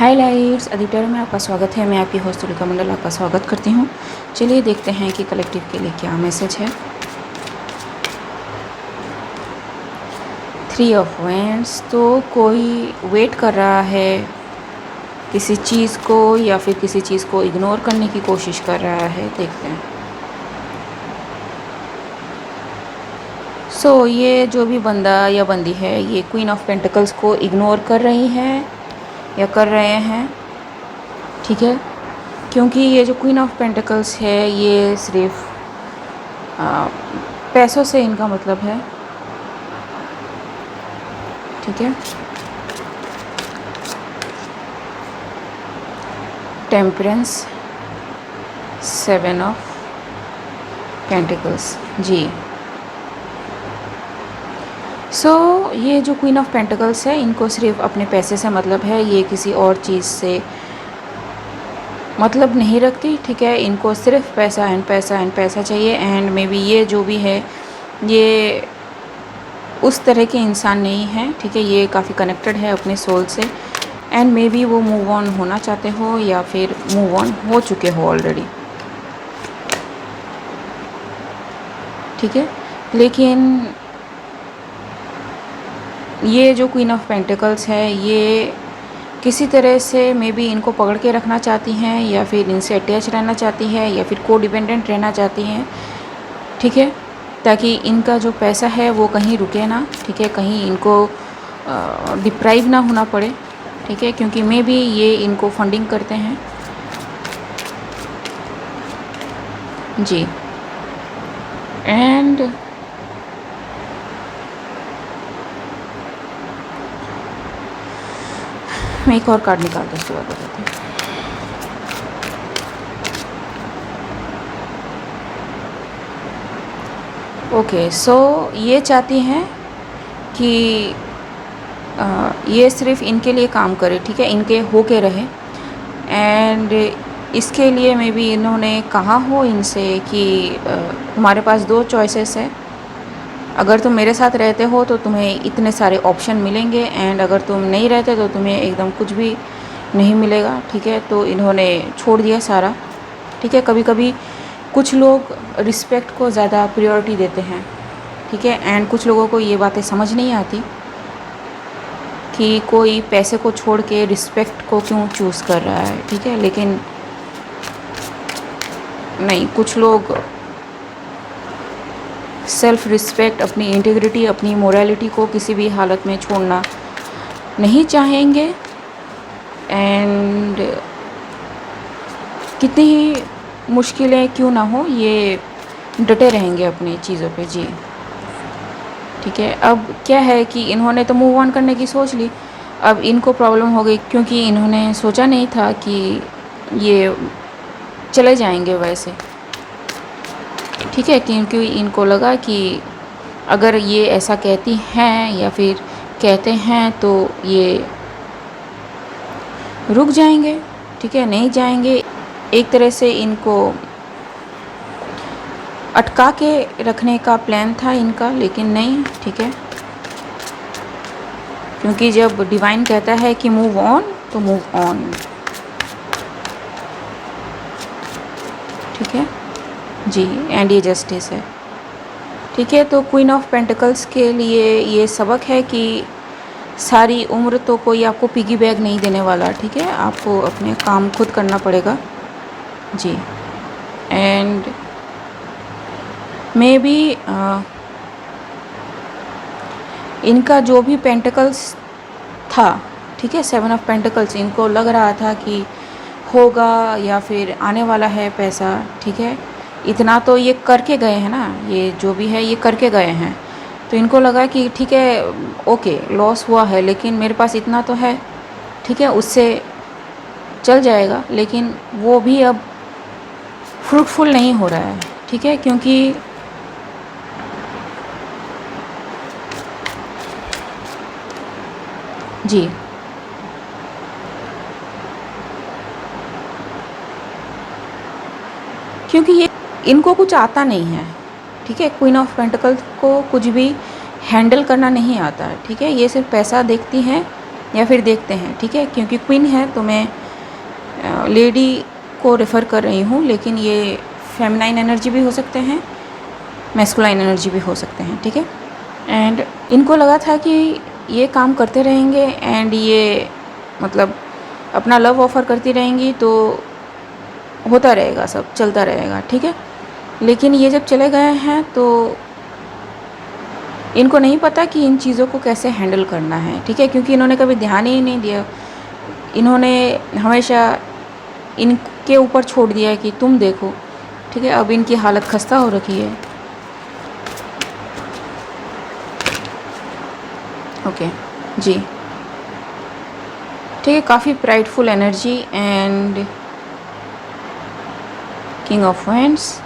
हाय lights, अधिकतर में आपका स्वागत है। मैं आपकी होस्ट तुलिका मंडल आपका स्वागत करती हूँ। चलिए देखते हैं कि कलेक्टिव के लिए क्या मैसेज है। 3 ऑफ वैंड्स। तो कोई वेट कर रहा है किसी चीज़ को या फिर किसी चीज़ को इग्नोर करने की कोशिश कर रहा है। देखते हैं। ये जो भी बंदा या बंदी है, ये क्वीन ऑफ पेंटिकल्स को इग्नोर कर रही है या कर रहे हैं, ठीक है। क्योंकि ये जो क्वीन ऑफ पेंटिकल्स है, ये सिर्फ पैसों से इनका मतलब है, ठीक है। टेम्परेंस, 7 ऑफ पेंटिकल्स जी। ये जो क्वीन ऑफ पेंटिकल्स है, इनको सिर्फ अपने पैसे से मतलब है। ये किसी और चीज़ से मतलब नहीं रखती, ठीक है। इनको सिर्फ पैसा एंड पैसा एंड पैसा चाहिए। एंड मे बी ये जो भी है, ये उस तरह के इंसान नहीं है, ठीक है। ये काफ़ी कनेक्टेड है अपने सोल से। एंड मे बी वो मूव ऑन होना चाहते हो या फिर मूव ऑन हो चुके हो ऑलरेडी, ठीक है। लेकिन ये जो क्वीन ऑफ पेंटिकल्स है, ये किसी तरह से मे बी इनको पकड़ के रखना चाहती हैं या फिर इनसे अटैच रहना चाहती है या फिर को डिपेंडेंट रहना चाहती हैं, ठीक है। ताकि इनका जो पैसा है वो कहीं रुके ना, ठीक है। कहीं इनको डिप्राइव ना होना पड़े, ठीक है। क्योंकि मे बी ये इनको फंडिंग करते हैं जी। एंड मैं एक और कार्ड निकालता हूँ, उसके बाद बताती हूँ। ओके, ये चाहती हैं कि ये सिर्फ इनके लिए काम करे, ठीक है। इनके हो के रहे। एंड इसके लिए मे बी इन्होंने कहा हो इनसे कि तुम्हारे पास 2 चॉइसेस है। अगर तुम मेरे साथ रहते हो तो तुम्हें इतने सारे ऑप्शन मिलेंगे, एंड अगर तुम नहीं रहते तो तुम्हें एकदम कुछ भी नहीं मिलेगा, ठीक है। तो इन्होंने छोड़ दिया सारा, ठीक है। कभी कभी कुछ लोग रिस्पेक्ट को ज़्यादा प्रायोरिटी देते हैं, ठीक है। एंड कुछ लोगों को ये बातें समझ नहीं आती कि कोई पैसे को छोड़ के रिस्पेक्ट को क्यों चूज़ कर रहा है, ठीक है। लेकिन नहीं, कुछ लोग सेल्फ रिस्पेक्ट, अपनी इंटीग्रिटी, अपनी मोरालिटी को किसी भी हालत में छोड़ना नहीं चाहेंगे। एंड कितनी ही मुश्किलें क्यों ना हो, ये डटे रहेंगे अपनी चीज़ों पे जी, ठीक है। अब क्या है कि इन्होंने तो मूव ऑन करने की सोच ली। अब इनको प्रॉब्लम हो गई क्योंकि इन्होंने सोचा नहीं था कि ये चले जाएंगे वैसे, ठीक है। क्योंकि इनको लगा कि अगर ये ऐसा कहती हैं या फिर कहते हैं तो ये रुक जाएंगे, ठीक है, नहीं जाएंगे। एक तरह से इनको अटका के रखने का प्लान था इनका, लेकिन नहीं, ठीक है। क्योंकि जब डिवाइन कहता है कि मूव ऑन तो मूव ऑन, ठीक है जी। एंड ये जस्टिस है, ठीक है। तो क्वीन ऑफ पेंटिकल्स के लिए ये सबक है कि सारी उम्र तो कोई आपको पिगी बैग नहीं देने वाला, ठीक है। आपको अपने काम खुद करना पड़ेगा जी। एंड मे बी इनका जो भी पेंटिकल्स था, ठीक है, 7 ऑफ पेंटिकल्स, इनको लग रहा था कि होगा या फिर आने वाला है पैसा, ठीक है। इतना तो ये करके गए हैं ना, ये जो भी है ये करके गए हैं। तो इनको लगा कि ठीक है, ओके, लॉस हुआ है लेकिन मेरे पास इतना तो है, ठीक है, उससे चल जाएगा। लेकिन वो भी अब फ्रूटफुल नहीं हो रहा है, ठीक है। क्योंकि जी, क्योंकि ये इनको कुछ आता नहीं है, ठीक है। क्वीन ऑफ पेंटिकल्स को कुछ भी हैंडल करना नहीं आता है, ठीक है। ये सिर्फ पैसा देखती हैं या फिर देखते हैं, ठीक है। क्योंकि क्वीन है तो मैं लेडी को रेफ़र कर रही हूँ, लेकिन ये फेमिनाइन एनर्जी भी हो सकते हैं, मैस्कुलाइन एनर्जी भी हो सकते हैं, ठीक है। एंड इनको लगा था कि ये काम करते रहेंगे एंड ये मतलब अपना लव ऑफ़र करती रहेंगी तो होता रहेगा, सब चलता रहेगा, ठीक है। लेकिन ये जब चले गए हैं तो इनको नहीं पता कि इन चीज़ों को कैसे हैंडल करना है, ठीक है। क्योंकि इन्होंने कभी ध्यान ही नहीं दिया, इन्होंने हमेशा इनके ऊपर छोड़ दिया है कि तुम देखो, ठीक है। अब इनकी हालत खस्ता हो रखी है। ओके जी, ठीक है। काफ़ी prideful energy and king of wands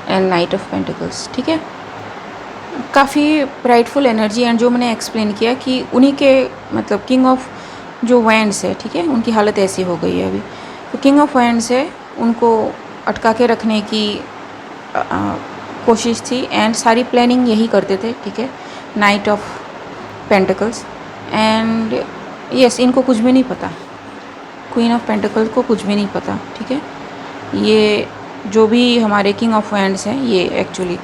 and night of pentacles, ठीक है। काफ़ी प्राइडफुल एनर्जी एंड जो मैंने एक्सप्लेन किया कि उन्हीं के मतलब किंग ऑफ जो वैंड्स है, ठीक है, उनकी हालत ऐसी हो गई है अभी। तो किंग ऑफ वैंड्स है, उनको अटका के रखने की कोशिश थी एंड सारी प्लानिंग यही करते थे, ठीक है। Night of pentacles and yes, इनको कुछ भी नहीं पता, क्वीन ऑफ पेंटिकल्स को कुछ भी नहीं पता, ठीक है। ये जो भी हमारे किंग ऑफ वैंड्स हैं ये एक्चुअली,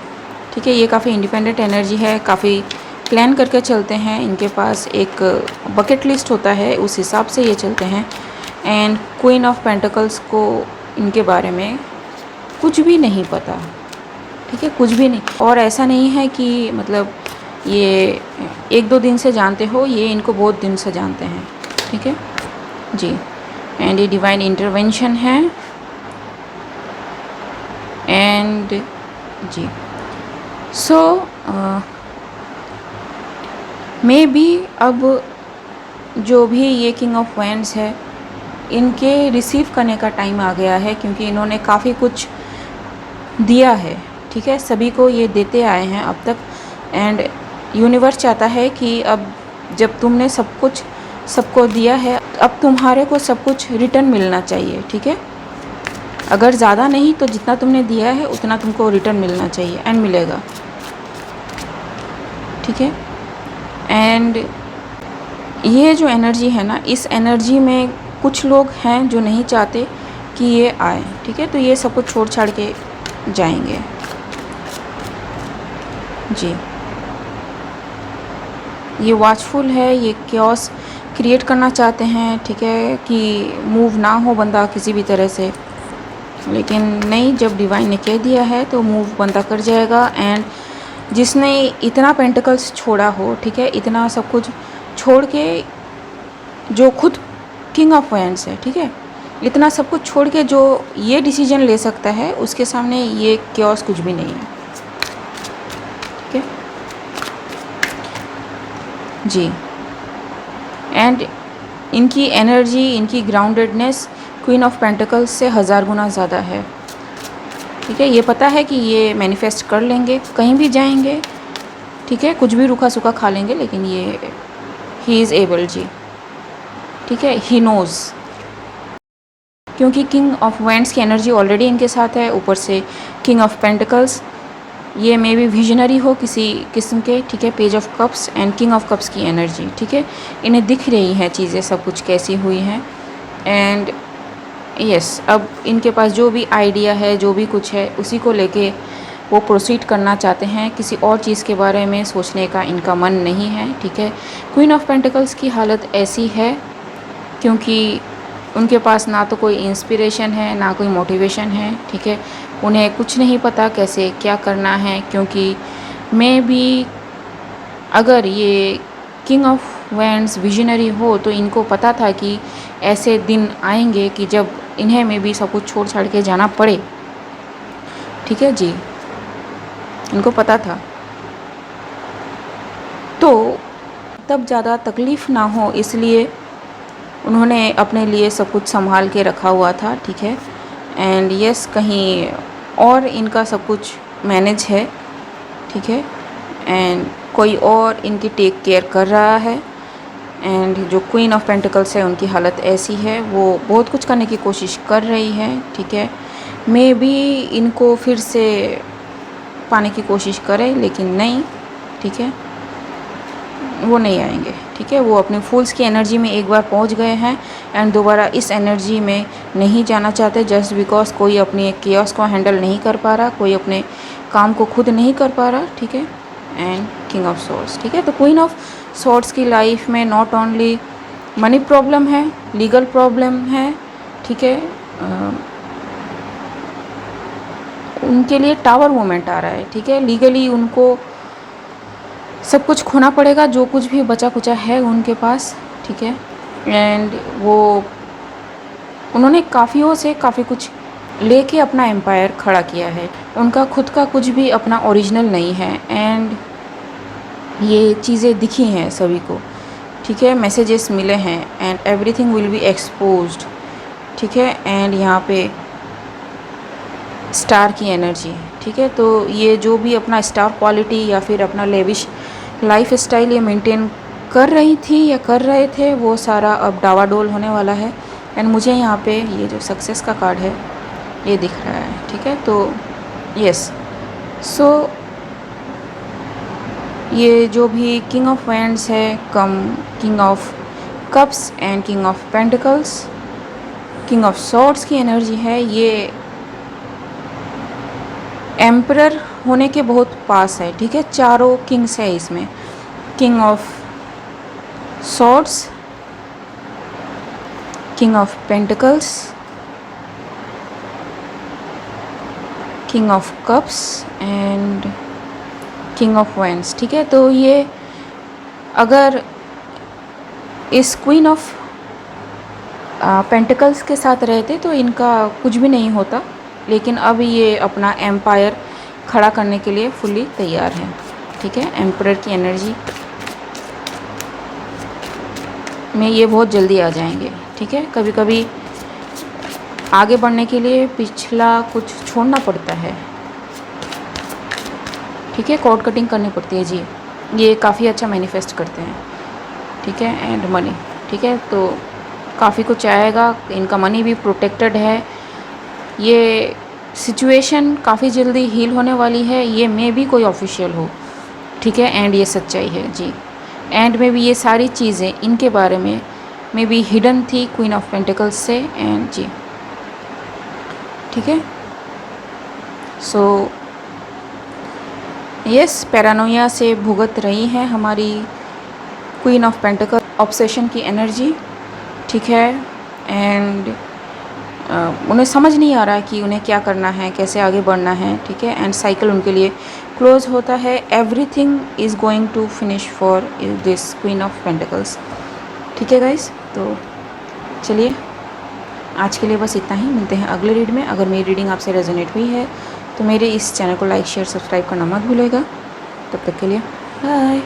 ठीक है, ये काफ़ी इंडिपेंडेंट एनर्जी है, काफ़ी प्लान करके चलते हैं, इनके पास एक बकेट लिस्ट होता है, उस हिसाब से ये चलते हैं। एंड क्वीन ऑफ पेंटिकल्स को इनके बारे में कुछ भी नहीं पता, ठीक है, कुछ भी नहीं। और ऐसा नहीं है कि मतलब ये 1-2 दिन से जानते हो, ये इनको बहुत दिन से जानते हैं, ठीक है जी। एंड ये डिवाइन इंटरवेंशन है एंड जी। सो मे बी अब जो भी ये किंग ऑफ वैंड्स है, इनके रिसीव करने का टाइम आ गया है, क्योंकि इन्होंने काफ़ी कुछ दिया है, ठीक है, सभी को ये देते आए हैं अब तक। एंड यूनिवर्स चाहता है कि अब जब तुमने सब कुछ सबको दिया है, अब तुम्हारे को सब कुछ रिटर्न मिलना चाहिए, ठीक है। अगर ज़्यादा नहीं तो जितना तुमने दिया है उतना तुमको रिटर्न मिलना चाहिए एंड मिलेगा, ठीक है। एंड ये जो एनर्जी है ना, इस एनर्जी में कुछ लोग हैं जो नहीं चाहते कि ये आए, ठीक है, तो ये सब कुछ छोड़ छाड़ के जाएंगे जी। ये वॉचफुल है, ये क्योस क्रिएट करना चाहते हैं, ठीक है, कि मूव ना हो बंदा किसी भी तरह से, लेकिन नहीं, जब डिवाइन ने कह दिया है तो मूव बंदा कर जाएगा। एंड जिसने इतना पेंटिकल्स छोड़ा हो, ठीक है, इतना सब कुछ छोड़ के, जो खुद किंग ऑफ वैंड्स है, ठीक है, इतना सब कुछ छोड़ के जो ये डिसीजन ले सकता है, उसके सामने ये क्योस कुछ भी नहीं है, ठीक है जी। एंड इनकी एनर्जी, इनकी ग्राउंडेडनेस क्वीन ऑफ पेंटिकल्स से 1000 गुना ज़्यादा है, ठीक है। ये पता है कि ये मैनिफेस्ट कर लेंगे, कहीं भी जाएंगे, ठीक है, कुछ भी रूखा सूखा खा लेंगे, लेकिन ये ही इज़ एबल जी, ठीक है, ही नोज़। क्योंकि किंग ऑफ वैंड्स की एनर्जी ऑलरेडी इनके साथ है, ऊपर से किंग ऑफ पेंटिकल्स, ये मे बी विजनरी हो किसी किस्म के, ठीक है। Page of cups and king of cups की एनर्जी, ठीक है, इन्हें दिख रही हैं चीज़ें सब कुछ कैसी हुई हैं। एंड यस, अब इनके पास जो भी आइडिया है, जो भी कुछ है, उसी को लेके वो प्रोसीड करना चाहते हैं, किसी और चीज़ के बारे में सोचने का इनका मन नहीं है, ठीक है। क्वीन ऑफ पेंटिकल्स की हालत ऐसी है क्योंकि उनके पास ना तो कोई इंस्पिरेशन है, ना कोई मोटिवेशन है, ठीक है, उन्हें कुछ नहीं पता कैसे क्या करना है। क्योंकि मैं भी, अगर ये किंग ऑफ वैंड्स विजनरी हो तो इनको पता था कि ऐसे दिन आएंगे कि जब इन्हें में भी सब कुछ छोड़ छाड़ के जाना पड़े, ठीक है जी, इनको पता था, तो तब ज़्यादा तकलीफ़ ना हो इसलिए उन्होंने अपने लिए सब कुछ संभाल के रखा हुआ था, ठीक है। एंड यस, कहीं और इनका सब कुछ मैनेज है, ठीक है, एंड कोई और इनकी टेक केयर कर रहा है। एंड जो क्वीन ऑफ पेंटिकल्स है, उनकी हालत ऐसी है, वो बहुत कुछ करने की कोशिश कर रही है, ठीक है। मे बी इनको फिर से पाने की कोशिश करे, लेकिन नहीं, ठीक है, वो नहीं आएंगे, ठीक है। वो अपने फूल्स की एनर्जी में एक बार पहुंच गए हैं एंड दोबारा इस एनर्जी में नहीं जाना चाहते, जस्ट बिकॉज कोई अपनी केओस को हैंडल नहीं कर पा रहा, कोई अपने काम को खुद नहीं कर पा रहा, ठीक है। एंड किंग ऑफ सोर्ड्स, ठीक है। तो क्वीन ऑफ सोर्ड्स की लाइफ में नॉट ओनली मनी प्रॉब्लम है, लीगल प्रॉब्लम है, ठीक है। उनके लिए टावर मोमेंट आ रहा है, ठीक है। लीगली उनको सब कुछ खोना पड़ेगा, जो कुछ भी बचा कुचा है उनके पास, ठीक है। एंड वो उन्होंने काफ़ियों से काफ़ी कुछ लेके अपना एम्पायर खड़ा किया है। उनका खुद का कुछ भी अपना ओरिजिनल नहीं है एंड ये चीज़ें दिखी हैं सभी को, ठीक है। मैसेजेस मिले हैं and everything will be exposed, ठीक है। एंड यहाँ पे स्टार की एनर्जी, ठीक है। तो ये जो भी अपना स्टार क्वालिटी या फिर अपना लेविश लाइफ स्टाइल ये मेंटेन कर रही थी या कर रहे थे, वो सारा अब डावाडोल होने वाला है। एंड मुझे यहाँ पे ये जो सक्सेस का कार्ड है ये दिख रहा है, ठीक है। तो यस, सो ये जो भी किंग ऑफ वैंड्स है कम king of cups and king of pentacles, king of swords की एनर्जी है, ये एम्परर होने के बहुत पास है, ठीक है। चारों किंग्स है इसमें, king of swords, king of pentacles, king of cups and king of wands, ठीक है। तो ये अगर इस क्वीन ऑफ पेंटिकल्स के साथ रहते तो इनका कुछ भी नहीं होता, लेकिन अब ये अपना एम्पायर खड़ा करने के लिए फुल्ली तैयार है, ठीक है। एम्परर की एनर्जी में ये बहुत जल्दी आ जाएंगे, ठीक है। कभी कभी आगे बढ़ने के लिए पिछला कुछ छोड़ना पड़ता है, ठीक है। कॉर्ड कटिंग करनी पड़ती है जी, ये काफ़ी अच्छा मैनिफेस्ट करते हैं, ठीक है। एंड मनी, ठीक है। तो काफ़ी कुछ आएगा, इनका मनी भी प्रोटेक्टेड है। ये सिचुएशन काफ़ी जल्दी हील होने वाली है, ये मे भी कोई ऑफिशियल हो, ठीक है। एंड ये सच्चाई है जी। एंड में भी ये सारी चीज़ें इनके बारे में मे भी हिडन थी क्वीन ऑफ पेंटिकल्स से, एंड जी, ठीक है। सो यस, पैरानोया से भुगत रही है हमारी क्वीन ऑफ पेंटिकल ऑब्सेशन की एनर्जी, ठीक है। एंड उन्हें समझ नहीं आ रहा कि उन्हें क्या करना है, कैसे आगे बढ़ना है, ठीक है। एंड साइकिल उनके लिए क्लोज होता है, everything is going to finish for this queen of pentacles, ठीक है गाइस। तो चलिए आज के लिए बस इतना ही, मिलते हैं अगले रीड में। अगर मेरी रीडिंग आपसे रेजोनेट हुई है तो मेरे इस चैनल को लाइक शेयर सब्सक्राइब करना मत भूलेगा। तब तक के लिए बाय।